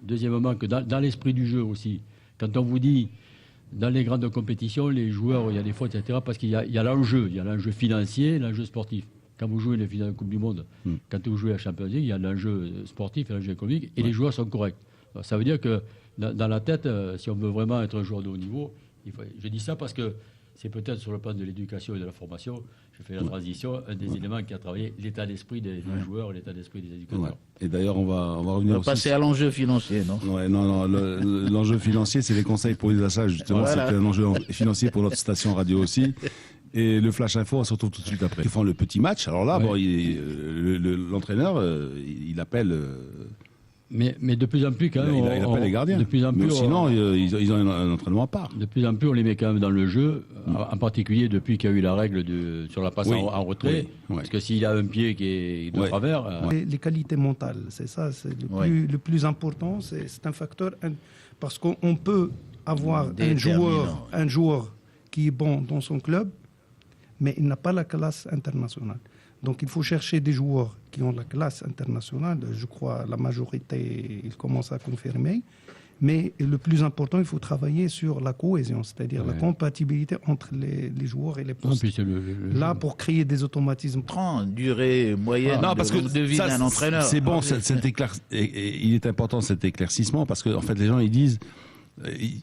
Deuxièmement, que dans l'esprit du jeu aussi, quand on vous dit, dans les grandes compétitions, les joueurs, il y a des fautes, etc., parce qu'il y a l'enjeu. Il y a l'enjeu financier, l'enjeu sportif. Quand vous jouez les finales de Coupe du Monde, quand vous jouez à Champions League, il y a l'enjeu sportif et l'enjeu économique, et les joueurs sont corrects. Alors, ça veut dire que dans la tête, si on veut vraiment être un joueur de haut niveau, je dis ça parce que c'est peut-être sur le plan de l'éducation et de la formation, je fais la transition, un des éléments qui a travaillé l'état d'esprit des joueurs, l'état d'esprit des éducateurs. Ouais. Et d'ailleurs, on va revenir on va passer à l'enjeu financier, non? Ouais, non, l'enjeu financier, c'est les conseils pour les achats, justement. Voilà. C'est un enjeu financier pour notre station radio aussi. Et le Flash Info, on se retrouve tout de suite après. Ils font le petit match. Alors là, bon, l'entraîneur, il appelle... Mais de plus en plus, quand même... Il appelle les gardiens. De plus en plus, mais sinon, ils ont un entraînement à part. De plus en plus, on les met quand même dans le jeu, en particulier depuis qu'il y a eu la règle sur la passe en retrait. Oui. Parce que s'il a un pied qui est de travers... Les qualités mentales, c'est ça. C'est le plus important. C'est un facteur... Parce qu'on peut avoir un joueur qui est bon dans son club, mais il n'a pas la classe internationale. Donc il faut chercher des joueurs qui ont la classe internationale. Je crois la majorité, ils commencent à confirmer. Mais le plus important, il faut travailler sur la cohésion, c'est-à-dire la compatibilité entre les joueurs et les postes. Là, pour créer des automatismes. Durée moyenne de vie d'un entraîneur. C'est bon, il est important cet éclaircissement, parce que en fait, les gens ils disent...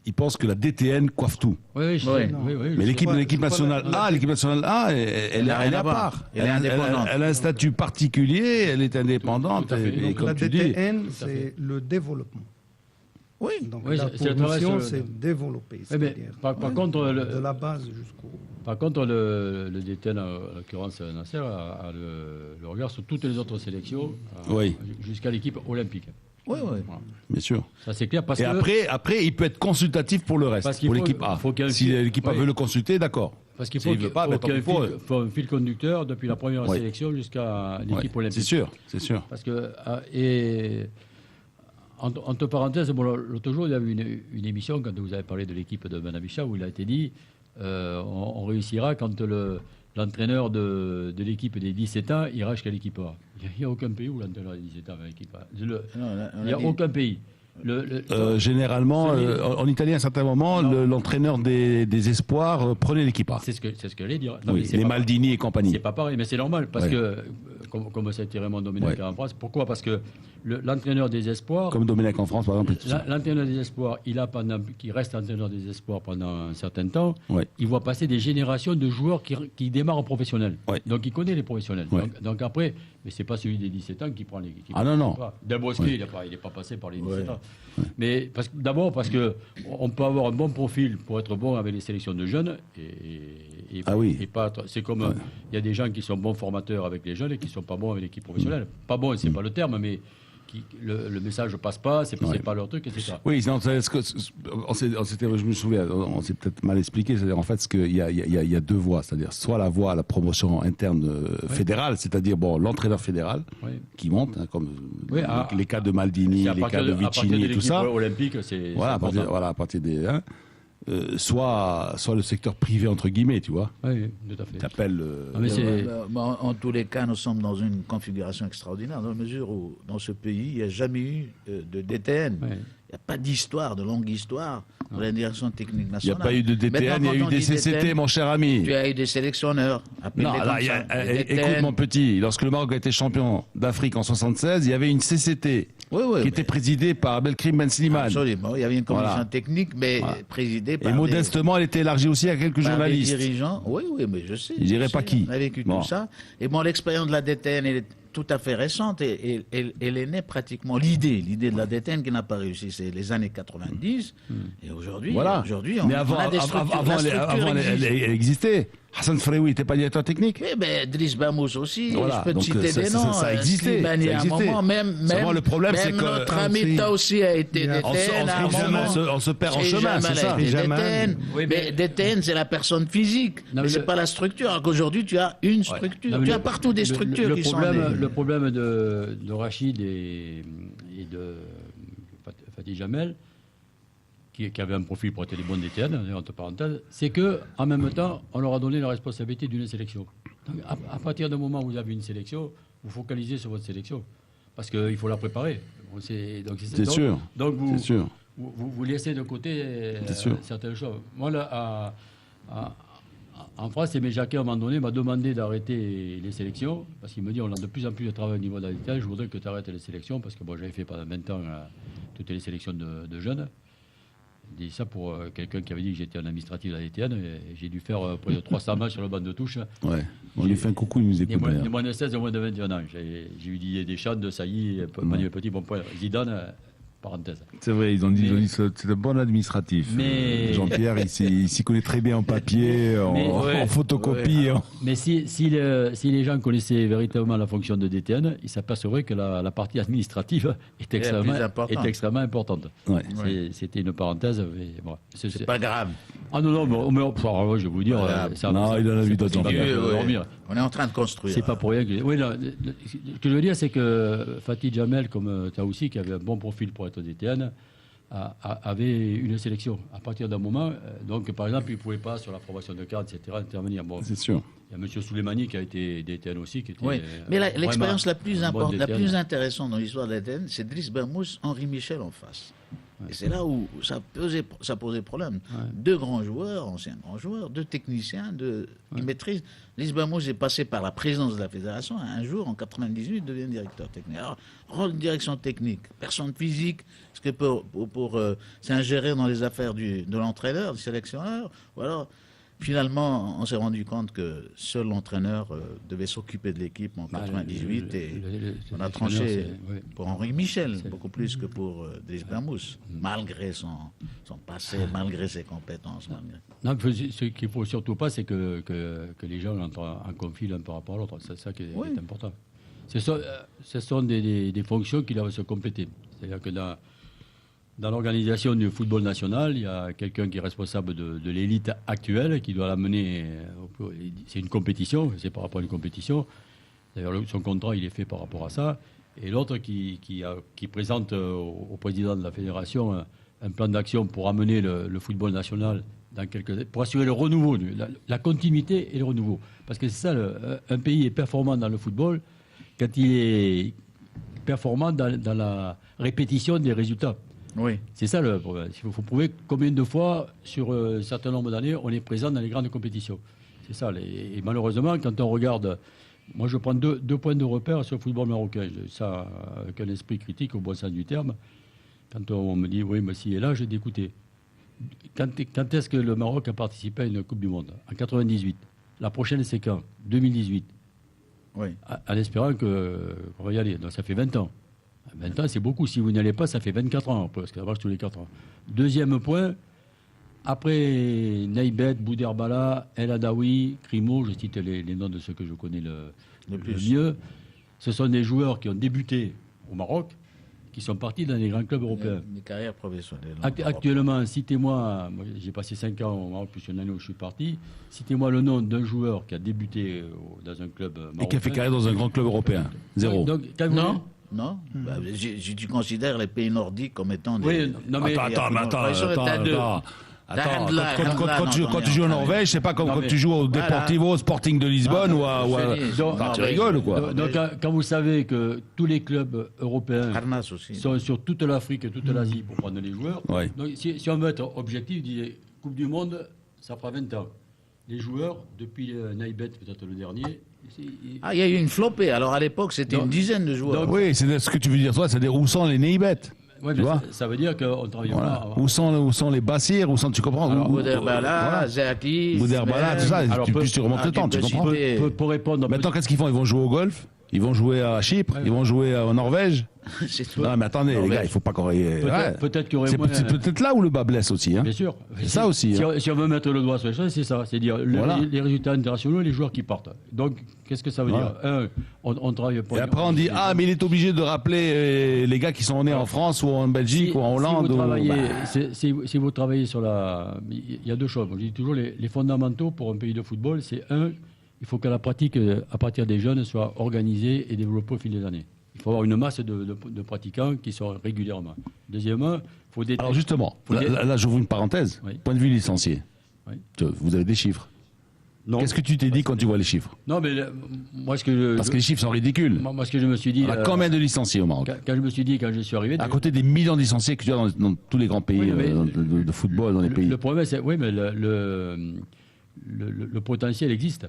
Ils pensent que la DTN coiffe tout. Oui, mais l'équipe nationale A, elle est à part. Elle est indépendante. Elle a un statut particulier, elle est indépendante. Et comme la DTN, c'est le développement. Oui. Donc la promotion, c'est développer. Par contre, de la base jusqu'au... Par contre, le DTN, en l'occurrence Nasser, a le regard sur toutes les autres sélections, jusqu'à l'équipe olympique. Oui. Voilà. Bien sûr. Ça c'est clair parce que après, il peut être consultatif pour le reste, pour l'équipe A. Si l'équipe A veut le consulter, d'accord. Parce qu'il faut qu'il y ait un fil conducteur depuis la première sélection jusqu'à l'équipe olympique. C'est sûr. Parce que entre parenthèses, l'autre jour il y a eu une émission quand vous avez parlé de l'équipe de Manabicha où il a été dit on réussira quand l'entraîneur de l'équipe des 17 ans ira jusqu'à l'équipe A. Il n'y a aucun pays où l'entraîneur des 17 ans va à l'équipe A. Il n'y a aucun pays. Généralement, en Italie, à un certain moment, l'entraîneur des espoirs prenait l'équipe A. C'est ce que j'allais dire. Les Maldini et compagnie. C'est pas pareil, mais c'est normal, parce que, comme ça a été Raymond Domenech en France, pourquoi? Parce que l'entraîneur des espoirs... Comme Domenech en France, par exemple. L'entraîneur des espoirs, qui reste entraîneur des espoirs pendant un certain temps, il voit passer des générations de joueurs qui démarrent en professionnel. Donc il connaît les professionnels. Donc après, mais c'est pas celui des 17 ans qui prend l'équipe. Ah non. Dabrowski, il n'est pas passé par les 17 ans. Mais d'abord parce qu'on peut avoir un bon profil pour être bon avec les sélections de jeunes et pas. C'est comme il y a des gens qui sont bons formateurs avec les jeunes et qui ne sont pas bons avec l'équipe professionnelle. Pas bon, c'est pas le terme, mais le message ne passe pas, c'est pas leur truc, etc. Oui, je me souviens, on s'est peut-être mal expliqué. C'est-à-dire en fait, il y a deux voies, c'est-à-dire soit la voie à la promotion interne fédérale, c'est-à-dire l'entraîneur fédéral qui monte, comme les cas de Maldini, les cas de Vicini et tout ça. Olympique, à partir des soit le secteur privé entre guillemets, tu vois. Oui, tout à fait. T'appelles. En tous les cas, nous sommes dans une configuration extraordinaire, dans la mesure où, dans ce pays, il n'y a jamais eu de DTN. Il n'y a pas d'histoire, de longue histoire de la direction technique nationale. Il n'y a pas eu de DTN, il y a eu des CCT, mon cher ami. Tu as eu des sélectionneurs. Non, écoute mon petit, lorsque le Maroc a été champion d'Afrique en 1976, il y avait une CCT qui était présidée par Abdelkrim Ben Slimane. Absolument, il y avait une commission technique, mais présidée par... Et modestement, elle était élargie aussi à quelques journalistes. Des dirigeants, oui, mais je sais. Je ne dirais pas qui. On a vécu tout ça. Et l'expérience de la DTN, elle est tout à fait récente et elle est née pratiquement l'idée de la DTN qui n'a pas réussi, c'est les années 90 et aujourd'hui on a des structures. Avant elle existait. Hassan Freoui n'était pas directeur technique. Oui, mais Driss Bamous aussi, je peux te citer des noms. Ça existait. Slimani à un moment, même le problème, c'est que notre ami aussi a été DTN à un moment. On se perd en chemin, c'est ça. Mais DTN, c'est la personne physique, mais c'est pas la structure. Alors qu'aujourd'hui, tu as une structure. Tu as partout des structures qui sont... Le problème de Rachid et de Fatih Jamel, qui avait un profil pour être des bons DTN, entre parenthèses, c'est qu'en même temps, on leur a donné la responsabilité d'une sélection. Donc, à partir du moment où vous avez une sélection, vous focalisez sur votre sélection. parce qu'il faut la préparer. C'est sûr. Donc vous laissez de côté certaines choses. Moi, là, en France, Aimé Jacquet, à un moment donné, m'a demandé d'arrêter les sélections, parce qu'il me dit on a de plus en plus de travail au niveau de l'ADTN, je voudrais que tu arrêtes les sélections, parce que j'avais fait pendant 20 ans toutes les sélections de jeunes. Je dis ça pour quelqu'un qui avait dit que j'étais un administratif de l'ADTN, et j'ai dû faire près de 300 matchs sur le banc de touche. Ouais, on lui fait un coucou, il nous écoute. Des moins de 16 et moins de 21 ans. J'ai eu Didier Deschamps, de Sailly, Manuel Petit, bon point, Zidane. Parenthèse. C'est vrai, ils ont dit c'est un bon administratif. Mais... Jean-Pierre, il s'y connaît très bien en papier, en photocopie. Ouais. Mais si les gens connaissaient véritablement la fonction de DTN, ils s'apercevraient que la partie administrative est extrêmement importante. Ouais. C'était une parenthèse. Mais bon, c'est pas grave. Ah non, je vais vous dire. Non, il en a vu d'autres. On est en train de construire. C'est pas pour rien que. Oui, ce que je veux dire, c'est que Fatih Jamel, comme Taoussi, qui avait un bon profil pour être DTN, avait une sélection. À partir d'un moment, donc par exemple, il ne pouvait pas, sur la formation de cadre, etc., intervenir. Bon, c'est sûr. Il y a M. Souleymani qui a été DTN aussi. Qui était, mais l'expérience la plus intéressante dans l'histoire de l'ADN, c'est Driss Bermousse, Henri Michel en face. Et c'est là où ça posait problème. Ouais. 2 grands joueurs, anciens grands joueurs, 2 techniciens, qui maîtrisent. Driss Bermousse est passé par la présidence de la fédération. Un jour, en 98, il devient directeur technique. Alors, rôle de direction technique, personne physique, parce que c'est ingéré dans les affaires de l'entraîneur, du sélectionneur, ou alors... Finalement, on s'est rendu compte que seul l'entraîneur devait s'occuper de l'équipe en 98 et on a tranché pour Henri Michel, beaucoup plus que pour Driss Bermousse, malgré son passé, malgré ses compétences. Non, ce qu'il ne faut surtout pas, c'est que les gens entrent en conflit l'un par rapport à l'autre. C'est ça qui est important. Ce sont des fonctions qui doivent se compléter. C'est-à-dire que dans l'organisation du football national, il y a quelqu'un qui est responsable de l'élite actuelle, qui doit l'amener. C'est une compétition, c'est par rapport à une compétition. D'ailleurs, son contrat, il est fait par rapport à ça. Et l'autre qui présente au président de la fédération un plan d'action pour amener le football national pour assurer le renouveau, la continuité et le renouveau. Parce que c'est ça, un pays est performant dans le football quand il est performant dans la répétition des résultats. Oui. C'est ça le problème. Il faut prouver combien de fois, sur un certain nombre d'années, on est présent dans les grandes compétitions. C'est ça. Et malheureusement, quand on regarde... Moi, je prends deux points de repère sur le football marocain. Ça, avec un esprit critique, au bon sens du terme. Quand on me dit, oui, mais si, et là, j'ai d'écouter. Quand est-ce que le Maroc a participé à une Coupe du Monde ? En 98. La prochaine, c'est quand ? 2018. Oui. En espérant qu'on va y aller. Donc, ça fait 20 ans. 20 ans, c'est beaucoup. Si vous n'y allez pas, ça fait 24 ans, parce que ça marche tous les 4 ans. Deuxième point, après Naïbet, Bouderbala, El Hadaoui, Crimo, je cite les noms de ceux que je connais le mieux, ce sont des joueurs qui ont débuté au Maroc, qui sont partis dans les grands clubs européens. Des carrières professionnelles. Actuellement, citez-moi, moi, j'ai passé 5 ans au Maroc, plus une année où je suis parti, citez-moi le nom d'un joueur qui a débuté dans un club marocain. Et qui a fait carrière dans un grand club européen. Zéro. Donc, Non, tu considères les pays nordiques comme étant des... Oui, non mais... Attends. Quand tu joues en Norvège, c'est pas comme quand tu joues au Deportivo Sporting de Lisbonne tu rigoles ou quoi ? Donc, quand vous savez que tous les clubs européens sont sur toute l'Afrique et toute l'Asie pour prendre les joueurs, donc si on veut être objectif, Coupe du Monde, ça fera 20 ans. Les joueurs, depuis Naïbet, peut-être le dernier... il y a eu une flopée. Alors à l'époque, c'était une dizaine de joueurs. Donc, oui, c'est ce que tu veux dire, toi, c'est-à-dire où sont les Naïbet ? Oui, mais ça veut dire qu'on travaille pas. Où sont les Bassir, tu comprends ? Bouderbala, Zaki, Bouderbala, tout ça, tu remontes le temps, tu comprends ? Pour répondre... Maintenant, qu'est-ce qu'ils font ? Ils vont jouer au golf ? Ils vont jouer à Chypre ? Ils vont jouer en Norvège ? Non, mais attendez, les gars, il ne faut pas qu'on... Peut-être qu'il y aurait moins... C'est peut-être là où le bas blesse aussi. Hein. Bien sûr. C'est ça aussi. Si on veut mettre le doigt sur les choses, c'est ça. C'est-à-dire les résultats internationaux et les joueurs qui partent. Donc, qu'est-ce que ça veut dire ? On travaille pas... Et après, on dit, mais il est obligé de rappeler les gars qui sont nés en France ou en Belgique ou en Hollande. Si vous travaillez sur la... Il y a deux choses. Je dis toujours, les fondamentaux pour un pays de football, c'est il faut que la pratique, à partir des jeunes, soit organisée et développée au fil des années. Il faut avoir une masse de pratiquants qui sont régulièrement. Deuxièmement, il faut... Alors justement, là j'ouvre une parenthèse. Oui. Point de vue licencié. Oui. Vous avez des chiffres. Qu'est-ce que tu t'es dit quand tu vois les chiffres? Non, mais moi, parce que les chiffres sont ridicules. Moi, ce que je me suis dit. Combien de licenciés au Maroc? Quand je suis arrivé. À côté des millions de licenciés que tu as dans tous les grands pays de football, dans les pays. Le problème, c'est. Oui, mais le potentiel existe.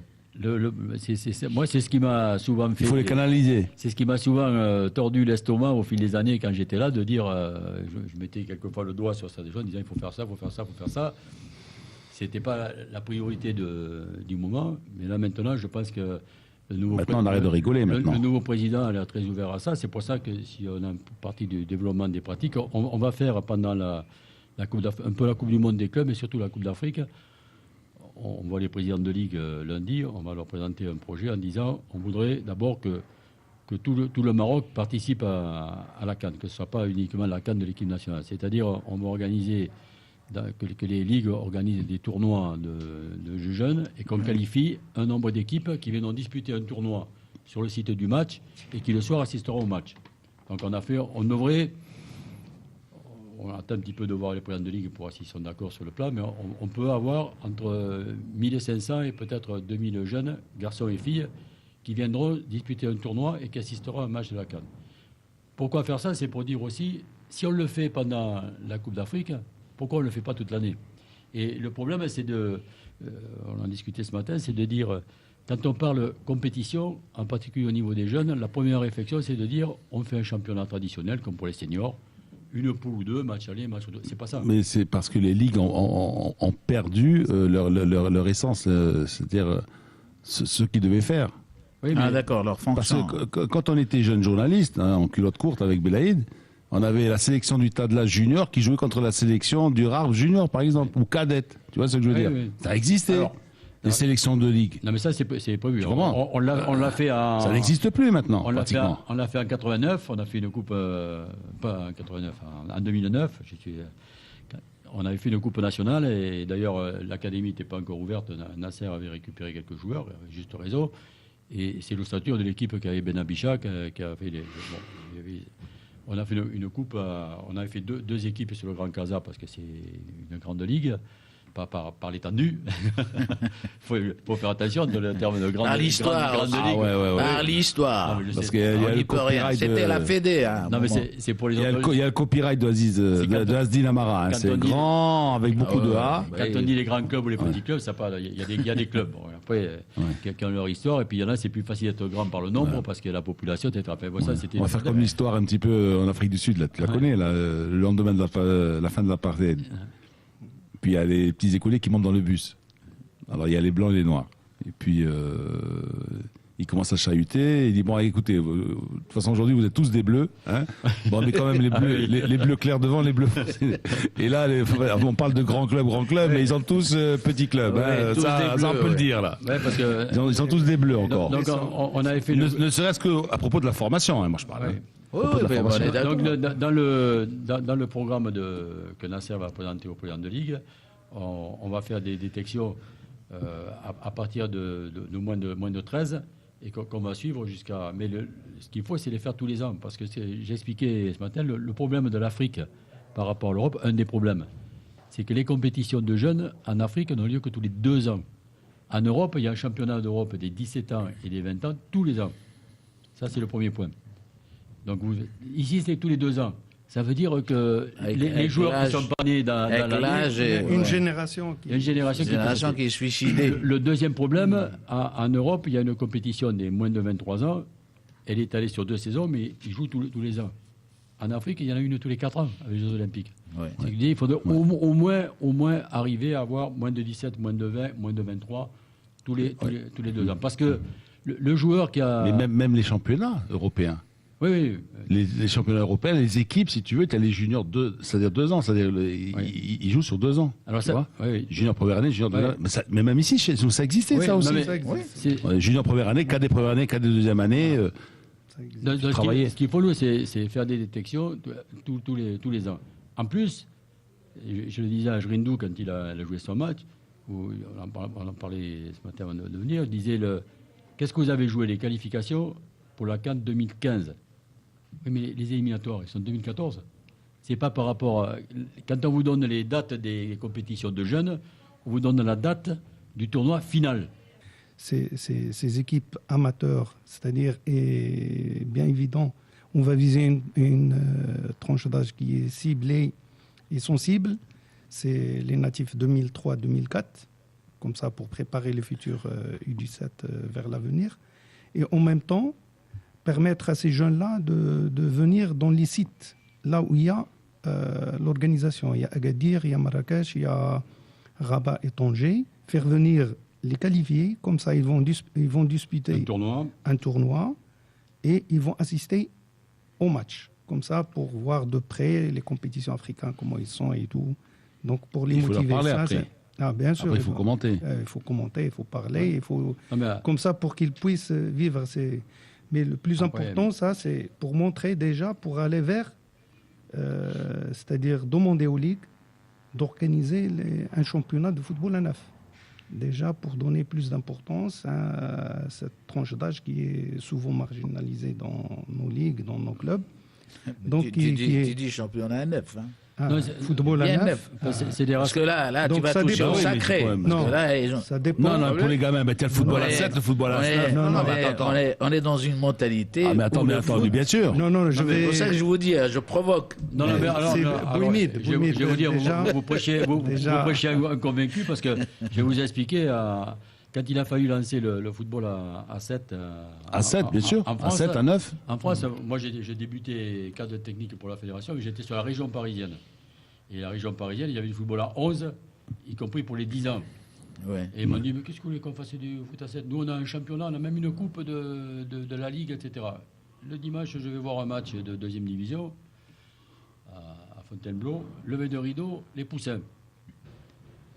Moi, c'est ce qui m'a souvent fait. Il faut les canaliser. C'est ce qui m'a souvent tordu l'estomac au fil des années quand j'étais là, de dire. Je mettais quelquefois le doigt sur certaines choses en disant il faut faire ça, il faut faire ça, il faut faire ça. C'était pas la priorité du moment, mais là maintenant, je pense que maintenant, on arrête de rigoler. Maintenant, le nouveau président a l'air très ouvert à ça. C'est pour ça que si on a une partie du développement des pratiques, on va faire pendant la Coupe un peu la Coupe du Monde des clubs, et surtout la Coupe d'Afrique. On voit les présidents de ligue lundi. On va leur présenter un projet en disant on voudrait d'abord que tout le Maroc participe à la CAN, que ce ne soit pas uniquement la CAN de l'équipe nationale. C'est-à-dire, on va organiser. Que les ligues organisent des tournois de jeunes et qu'on qualifie un nombre d'équipes qui viendront disputer un tournoi sur le site du match et qui le soir assisteront au match. Donc on attend un petit peu de voir les présidents de ligue pour voir s'ils sont d'accord sur le plan, mais on peut avoir entre 1500 et peut-être 2000 jeunes, garçons et filles, qui viendront disputer un tournoi et qui assisteront à un match de la CAN. Pourquoi faire ça? C'est pour dire aussi, si on le fait pendant la Coupe d'Afrique, pourquoi on ne le fait pas toute l'année? Et le problème, c'est on en discutait ce matin, c'est de dire, quand on parle compétition, en particulier au niveau des jeunes, la première réflexion, c'est de dire, on fait un championnat traditionnel, comme pour les seniors, une poule ou deux, match aller, match retour. C'est pas ça. Mais c'est parce que les ligues ont perdu leur essence, c'est-à-dire ce qu'ils devaient faire. Oui, mais d'accord, leur fonction. Parce que quand on était jeune journaliste, en culotte courte avec Belaïd, on avait la sélection du Tadla junior qui jouait contre la sélection du Rarb junior, par exemple, ou cadette. Tu vois ce que je veux dire? Oui. Ça existait. Les sélections de ligue. Non, mais ça, c'est prévu. On l'a fait à. Ça n'existe plus maintenant. On l'a fait en 89. On a fait une coupe. Pas en 89, en 2009. On avait fait une coupe nationale. Et d'ailleurs, l'académie n'était pas encore ouverte. Nasser avait récupéré quelques joueurs, juste réseau. Et c'est l'ossature de l'équipe qui avait Ben Abicha qui a fait les. On a fait une coupe, on avait fait deux équipes sur le Grand Casa parce que c'est une grande ligue, pas par l'étendue. Il faut faire attention dans le terme de grande ligue. Par l'histoire. Par l'histoire. Parce qu'il y a le copyright. C'était la Fédé. Non, mais c'est pour les autres. Il y a le copyright de Asdin Amara. C'est grand, avec beaucoup de A. Quand on dit les grands clubs ou les petits clubs, il y a des clubs. Après, qui ont leur histoire, et puis il y en a, c'est plus facile d'être grand par le nombre parce que la population, on va faire comme l'histoire un petit peu en Afrique du Sud, là, tu la connais, là, le lendemain de la fin de l'apartheid. Puis il y a les petits écoliers qui montent dans le bus. Alors il y a les blancs et les noirs. Et puis il commence à chahuter. Il dit bon, écoutez, de toute façon aujourd'hui vous êtes tous des bleus. Hein, bon, mais quand même les bleus clairs devant, les bleus foncés. Et là, on parle de grands clubs, mais ils ont tous petits clubs. Ouais, hein, ça on peut le dire là. Ouais, parce que ils sont tous des bleus encore. Donc on avait fait ne serait-ce qu'à propos de la formation, hein, moi je parle. Ouais. Donc dans le programme que Nasser va présenter au président de Ligue, on va faire des détections à partir de moins de 13 et qu'on va suivre jusqu'à... Mais ce qu'il faut, c'est les faire tous les ans. Parce que j'ai expliqué ce matin, le problème de l'Afrique par rapport à l'Europe, un des problèmes, c'est que les compétitions de jeunes en Afrique n'ont lieu que tous les 2 ans. En Europe, il y a un championnat d'Europe des 17 ans et des 20 ans tous les ans. Ça, c'est le premier point. Donc ici, c'est tous les 2 ans. Ça veut dire que les joueurs qui sont pas nés dans l'âge, une génération qui est suicidée. Le deuxième problème, en Europe, il y a une compétition des moins de 23 ans. Elle est allée sur 2 saisons, mais ils jouent tous les ans. En Afrique, il y en a une tous les 4 ans avec les Jeux Olympiques. Ouais. Il faudrait au moins arriver à avoir moins de 17, moins de 20, moins de 23 tous les 2 ans. Parce que le joueur qui a... Mais même les championnats européens. Oui. Les championnats européens, les équipes, si tu veux, tu as les juniors, c'est-à-dire 2 ans. C'est-à-dire ils jouent sur 2 ans. Alors ça, junior première année, junior deuxième année. Mais même ici, ça existait, ça aussi. Junior première année, cadet première année, cadet deuxième année. Ce qu'il faut, c'est faire des détections tous les ans. En plus, je le disais à Jrindou quand il a joué son match, où on en parlait ce matin avant de venir, je disais, qu'est-ce que vous avez joué, les qualifications pour la CAN 2015 ? Oui, mais les éliminatoires, ils sont 2014. C'est pas par rapport à... Quand on vous donne les dates des compétitions de jeunes, on vous donne la date du tournoi final. ces équipes amateurs, c'est-à-dire, et bien évident, on va viser une tranche d'âge qui est ciblée et sensible. C'est les natifs 2003-2004, comme ça pour préparer les futurs U17 vers l'avenir. Et en même temps, permettre à ces jeunes-là de venir dans les sites, là où il y a l'organisation. Il y a Agadir, il y a Marrakech, il y a Rabat et Tanger. Faire venir les qualifiés, comme ça ils vont disputer un tournoi et ils vont assister au match. Comme ça, pour voir de près les compétitions africaines, comment ils sont et tout. Donc pour les motiver, il faut leur parler après. Ah, bien sûr. Après, il faut commenter. Il faut commenter, il faut parler, il faut comme ça pour qu'ils puissent vivre. Mais le plus important, ça, c'est pour montrer déjà, pour aller vers, c'est-à-dire demander aux ligues d'organiser un championnat de football à neuf. Déjà pour donner plus d'importance à cette tranche d'âge qui est souvent marginalisée dans nos ligues, dans nos clubs. Donc, tu dis championnat à neuf, hein. Football à neuf. Parce que là tu vas toucher au sacré. Ça dépend. Non, pour les gamins, tu as le football à 7, le football à 9. On est dans une mentalité. Ah, mais attends, bien sûr. C'est pour ça que je vous dis, je provoque. Non, mais alors, je vais vous dire, vous prêchez un convaincu parce que je vais vous expliquer. Quand il a fallu lancer le football à 7... À 7, bien sûr. À 7, à 9. En France, moi, j'ai débuté cadre technique pour la fédération, mais j'étais sur la région parisienne. Et la région parisienne, il y avait du football à 11, y compris pour les 10 ans. Ouais. Et ils m'ont dit, mais qu'est-ce que vous voulez qu'on fasse du foot à 7 ? Nous, on a un championnat, on a même une coupe de la Ligue, etc. Le dimanche, je vais voir un match de deuxième division à Fontainebleau. Levé de rideau, les Poussins.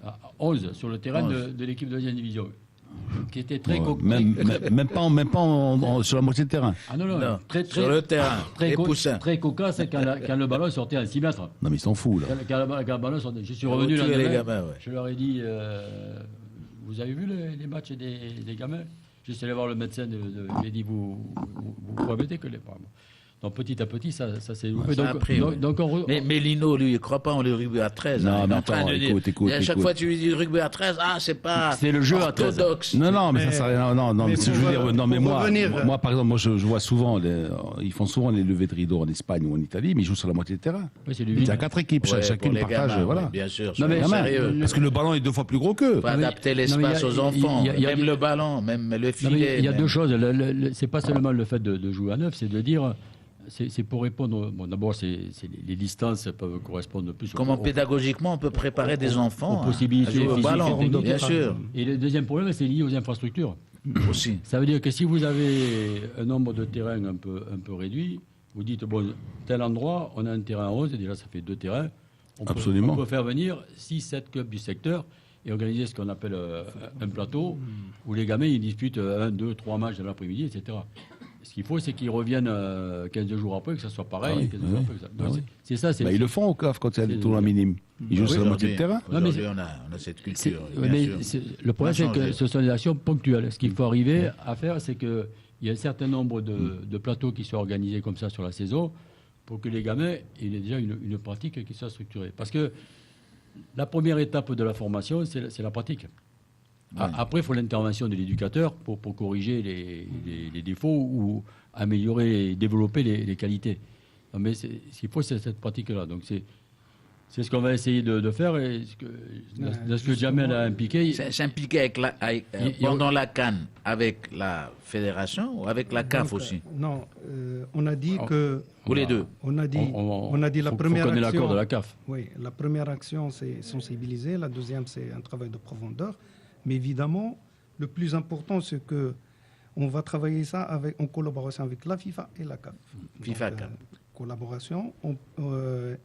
À 11 sur le terrain de l'équipe de deuxième division, qui était très même pas sur la moitié de terrain. Ah non. Très, sur le terrain, très cocasse quand le ballon sortait à 6 mètres. Non mais ils s'en foutent là. Quand le ballon sortait, je suis revenu là, je leur ai dit, vous avez vu les matchs des gamins ? J'étais allé voir le médecin, il a dit, vous promettez que les... Donc petit à petit, ça s'est loupé. Mais Lino, lui, il ne croit pas en le rugby à 13. Non, mais attends, écoute. À chaque fois, tu lui dis rugby à 13, c'est pas c'est le jeu orthodoxe. Non, mais ça sert à rien. Non, mais je veux dire, non, mais moi, par exemple, je vois souvent, ils font souvent les levées de rideau en Espagne ou en Italie, mais ils jouent sur la moitié de terrain. Il y a 4 équipes, chacune partage, voilà. Bien sûr, sérieux. Parce que le ballon est 2 fois plus gros qu'eux. Il faut adapter l'espace aux enfants, même le ballon, même le filet. Il y a deux choses. C'est pas seulement le fait de jouer à 9, c'est de dire... C'est pour répondre. Bon, d'abord, les distances peuvent correspondre plus. Comment pédagogiquement on peut préparer des enfants aux possibilités physiques au ballon, bien sûr. Et le deuxième problème, c'est lié aux infrastructures. Aussi. Ça veut dire que si vous avez un nombre de terrains un peu réduit, vous dites bon, tel endroit, on a un terrain à 11, et déjà ça fait 2 terrains. On peut faire venir 6-7 clubs du secteur et organiser ce qu'on appelle un plateau où les gamins ils disputent 1, 2, 3 matchs dans l'après-midi, etc. Ce qu'il faut, c'est qu'ils reviennent 15 jours après, que ça soit pareil. C'est ça. Ils le font au CAF quand il y a des tournois minimes. Ils jouent sur la moitié de terrain. Aujourd'hui, on a cette culture. Le problème, c'est que ce sont des actions ponctuelles. Ce qu'il faut arriver à faire, c'est qu'il y a un certain nombre de plateaux qui soient organisés comme ça sur la saison pour que les gamins aient déjà une pratique qui soit structurée. Parce que la première étape de la formation, c'est la pratique. Ouais. Après, il faut l'intervention de l'éducateur pour corriger les défauts ou améliorer et développer les qualités. Non, mais ce qu'il faut, c'est cette pratique-là. Donc, c'est ce qu'on va essayer de faire. Et ce que Jamel a impliqué. S'impliquer pendant la CAN avec la fédération ou avec la CAF aussi? Non, on a dit que... Ou les deux? On a dit la première action... l'accord de la CAF. Oui, la première action, c'est sensibiliser. La deuxième, c'est un travail de profondeur. Mais évidemment, le plus important, c'est qu'on va travailler ça en collaboration avec la FIFA et la CAF. FIFA-CAF. Collaboration.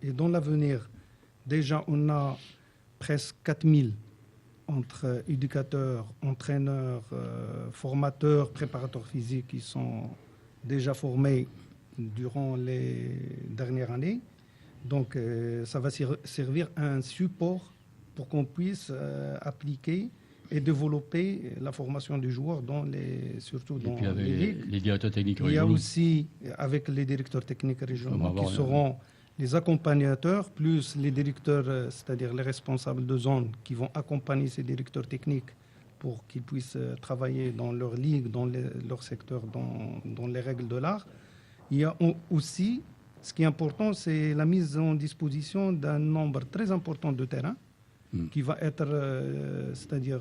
Et dans l'avenir, déjà, on a presque 4000 entre éducateurs, entraîneurs, formateurs, préparateurs physiques qui sont déjà formés durant les dernières années. Donc, ça va servir un support pour qu'on puisse appliquer et développer la formation des joueurs surtout dans les ligues. Les directeurs techniques régionaux. Il y a aussi, avec les directeurs techniques régionaux, qui seront les accompagnateurs, plus les directeurs, c'est-à-dire les responsables de zone, qui vont accompagner ces directeurs techniques pour qu'ils puissent travailler dans leur ligue, dans leur secteur, dans les règles de l'art. Il y a aussi, ce qui est important, c'est la mise en disposition d'un nombre très important de terrains qui va être, c'est-à-dire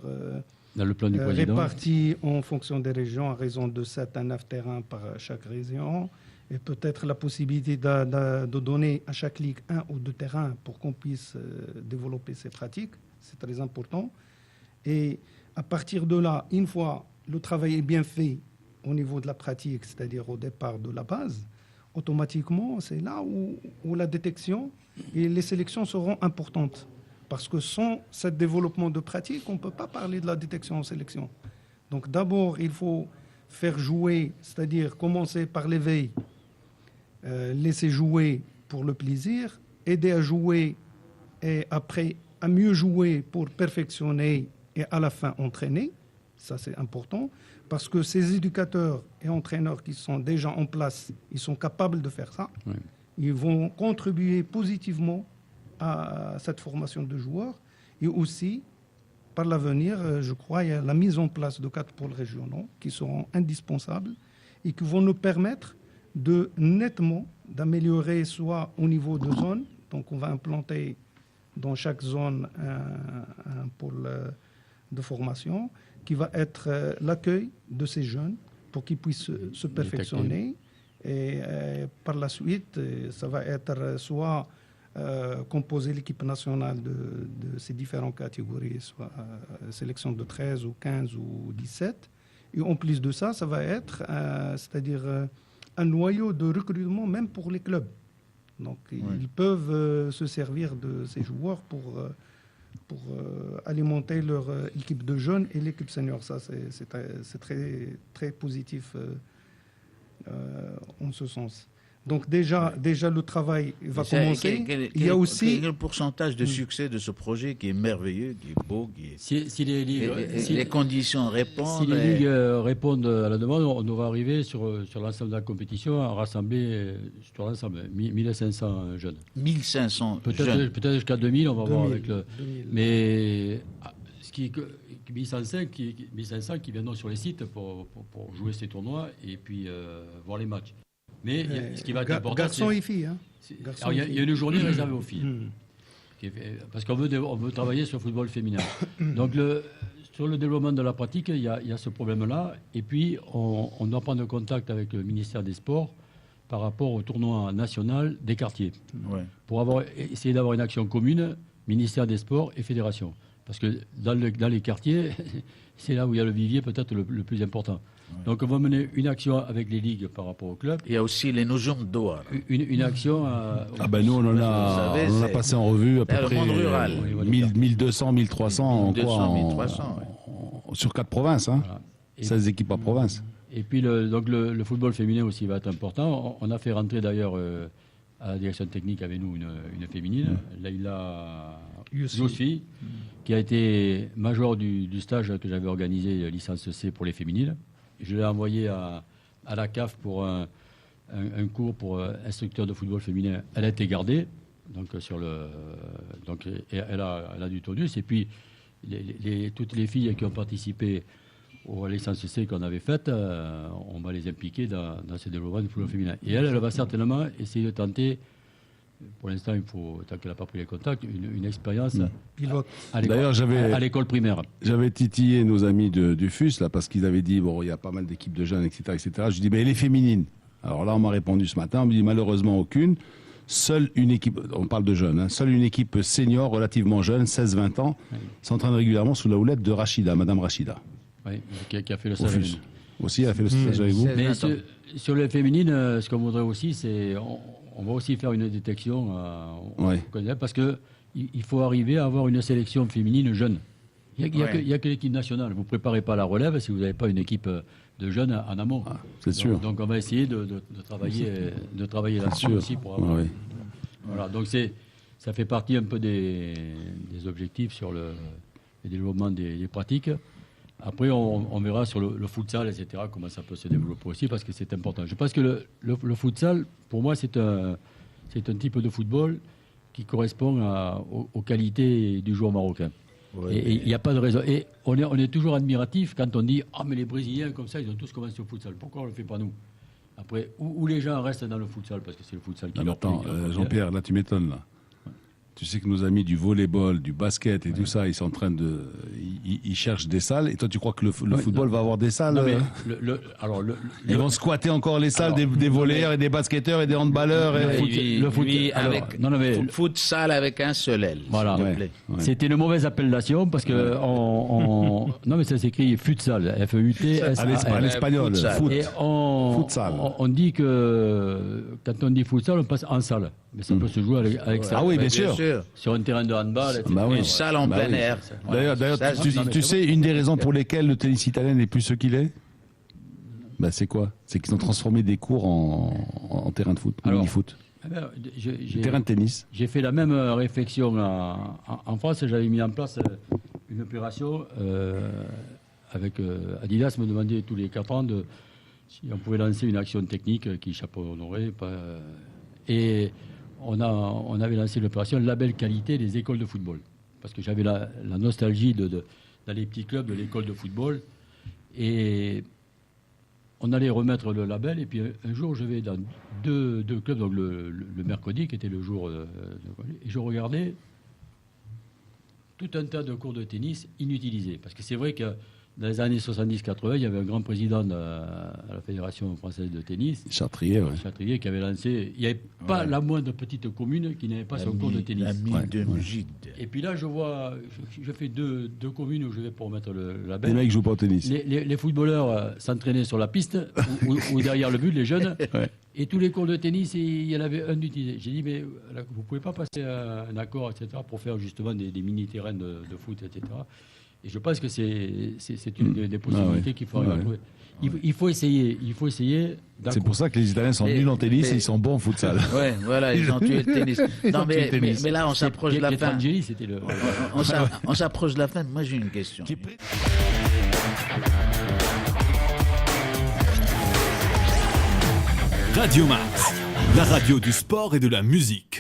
dans le plan du réparti en fonction des régions, à raison de 7 à 9 terrains par chaque région, et peut-être la possibilité de donner à chaque ligue 1 ou 2 terrains pour qu'on puisse développer ces pratiques. C'est très important. Et à partir de là, une fois le travail est bien fait au niveau de la pratique, c'est-à-dire au départ de la base, automatiquement, c'est là où la détection et les sélections seront importantes. Parce que sans ce développement de pratique, on ne peut pas parler de la détection en sélection. Donc d'abord, il faut faire jouer, c'est-à-dire commencer par l'éveil, laisser jouer pour le plaisir, aider à jouer et après à mieux jouer pour perfectionner et à la fin entraîner. Ça, c'est important. Parce que ces éducateurs et entraîneurs qui sont déjà en place, ils sont capables de faire ça. Oui. Ils vont contribuer positivement à cette formation de joueurs. Et aussi, par l'avenir, je crois, il y a la mise en place de 4 pôles régionaux qui seront indispensables et qui vont nous permettre d'améliorer soit au niveau de zone, donc on va implanter dans chaque zone un pôle de formation, qui va être l'accueil de ces jeunes pour qu'ils puissent se perfectionner. Et par la suite, ça va être soit composer l'équipe nationale de ces différentes catégories, soit sélection de 13 ou 15 ou 17. Et en plus de ça, ça va être c'est-à-dire un noyau de recrutement même pour les clubs. Donc ils peuvent se servir de ces joueurs pour alimenter leur équipe de jeunes et l'équipe senior. Ça, c'est très, très positif en ce sens. Donc déjà le travail va commencer. Il y a aussi quel pourcentage de succès de ce projet qui est merveilleux, qui est beau, si les conditions répondent. Si les ligues répondent à la demande, on devrait arriver sur l'ensemble de la compétition à rassembler sur l'ensemble 1500 jeunes. 1500 jeunes. Peut-être jusqu'à 2000, on va voir avec le. 2000. Mais ce qui 1500 qui viendront sur les sites pour jouer ces tournois et puis voir les matchs. Mais ce qui va être important, garçons et filles. Hein. Il y a une journée réservée aux filles. Parce qu'on veut travailler sur le football féminin. Donc, sur le développement de la pratique, il y a ce problème-là. Et puis, on doit prendre contact avec le ministère des Sports par rapport au tournoi national des quartiers. Ouais. Pour essayer d'avoir une action commune, ministère des Sports et fédération. Parce que dans les quartiers, c'est là où il y a le vivier peut-être le plus important. Ouais. Donc on va mener une action avec les ligues par rapport au club. Il y a aussi les notions de Doha. Une action nous on en a passé en revue à peu près 1200, 1300 sur 4 provinces. Hein. Voilà. 16 équipes par province. Et puis le football féminin aussi va être important. On a fait rentrer d'ailleurs à la direction technique avec nous une féminine, Leïla Yousfi, qui a été major du stage que j'avais organisé, licence C pour les féminines. Je l'ai envoyé à la CAF pour un cours pour instructeur de football féminin. Elle a été gardée, donc elle a du tonus. Et puis toutes les filles qui ont participé aux licences C qu'on avait faites, on va les impliquer dans ce développement du football féminin. Et elle va certainement essayer de tenter. Pour l'instant, il faut, tant qu'elle n'a pas pris les contacts, une expérience à l'école primaire. J'avais titillé nos amis du FUS, là, parce qu'ils avaient dit, il y a pas mal d'équipes de jeunes, etc. Je dis, mais les féminines. Alors là, on m'a répondu ce matin, on me dit, malheureusement, aucune. Seule une équipe, on parle de jeunes, hein, seule une équipe senior, relativement jeune, 16-20 ans, s'entraîne régulièrement sous la houlette de Rachida, Madame Rachida. Oui, qui a fait le stage. Aussi, elle a fait le stage avec vous. Mais sur les féminines, ce qu'on voudrait aussi, c'est... On va aussi faire une détection parce qu'il faut arriver à avoir une sélection féminine jeune. Il n'y a que l'équipe nationale. Vous ne préparez pas la relève si vous n'avez pas une équipe de jeunes en amont. C'est sûr. Donc on va essayer de travailler là-dessus aussi pour avoir. Voilà, donc ça fait partie un peu des objectifs sur le développement des pratiques. Après, on verra sur le futsal, etc., comment ça peut se développer aussi, parce que c'est important. Je pense que le futsal, pour moi, c'est un type de football qui correspond aux qualités du joueur marocain. Et il n'y a pas de raison. Et on est toujours admiratif quand on dit « Ah, mais les Brésiliens, comme ça, ils ont tous commencé au futsal. Pourquoi on ne le fait pas nous ?» Après, où les gens restent dans le futsal, parce que c'est le futsal qui leur plaît. Attends, Jean-Pierre, là tu m'étonnes, là. Tu sais que nos amis du volleyball, du basket et tout ça, ils sont en train de... Ils cherchent des salles. Et toi, tu crois que le football va avoir des salles? Non, mais ils vont squatter encore les salles des volleyeurs et des basketteurs et des handballeurs. Futsal avec un seul L. Voilà. C'était une mauvaise appellation parce que non, mais ça s'écrit futsal, F-E-U-T-S-A-L. À l'espagnol, futsal. On dit que quand on dit futsal, on passe en salle. Mais ça peut se jouer avec ça. Ah oui, bien sûr. Sur un terrain de handball, etc. Une salle en plein air. D'ailleurs, tu sais, une des raisons pour lesquelles le tennis italien n'est plus ce qu'il est, c'est quoi? C'est qu'ils ont transformé des cours en terrain de foot, mini-foot. Terrain de tennis. J'ai fait la même réflexion en France. J'avais mis en place une opération avec Adidas, me demandait tous les 4 ans si on pouvait lancer une action technique qui chapeaunerait. Et on avait lancé l'opération Label Qualité des écoles de football. Parce que j'avais la nostalgie dans les petits clubs de l'école de football. Et on allait remettre le label. Et puis un jour, je vais dans deux clubs, donc le mercredi, qui était le jour et je regardais tout un tas de cours de tennis inutilisés. Parce que c'est vrai que dans les années 70-80, il y avait un grand président de la Fédération française de tennis, Chartrier, qui avait lancé... Il n'y avait pas la moindre petite commune qui n'avait pas son cours de tennis. La mine de Mugide. Et puis là, je fais deux communes où je vais pour mettre le label. Les mecs jouent pas au tennis. Les footballeurs s'entraînaient sur la piste ou derrière le but, les jeunes. Et tous les cours de tennis, il y en avait un d'utilisé. J'ai dit, mais vous ne pouvez pas passer un accord, etc., pour faire justement des mini-terrains de foot, etc. Et je pense que c'est une des possibilités qu'il faut trouver. Il faut essayer. C'est pour ça que les Italiens sont nuls en tennis et ils sont bons en futsal. Ouais, voilà, ils ont tué le tennis. Non, mais là, on s'approche de la fin. On s'approche de la fin. Moi, j'ai une question. Radio Max, la radio du sport et de la musique.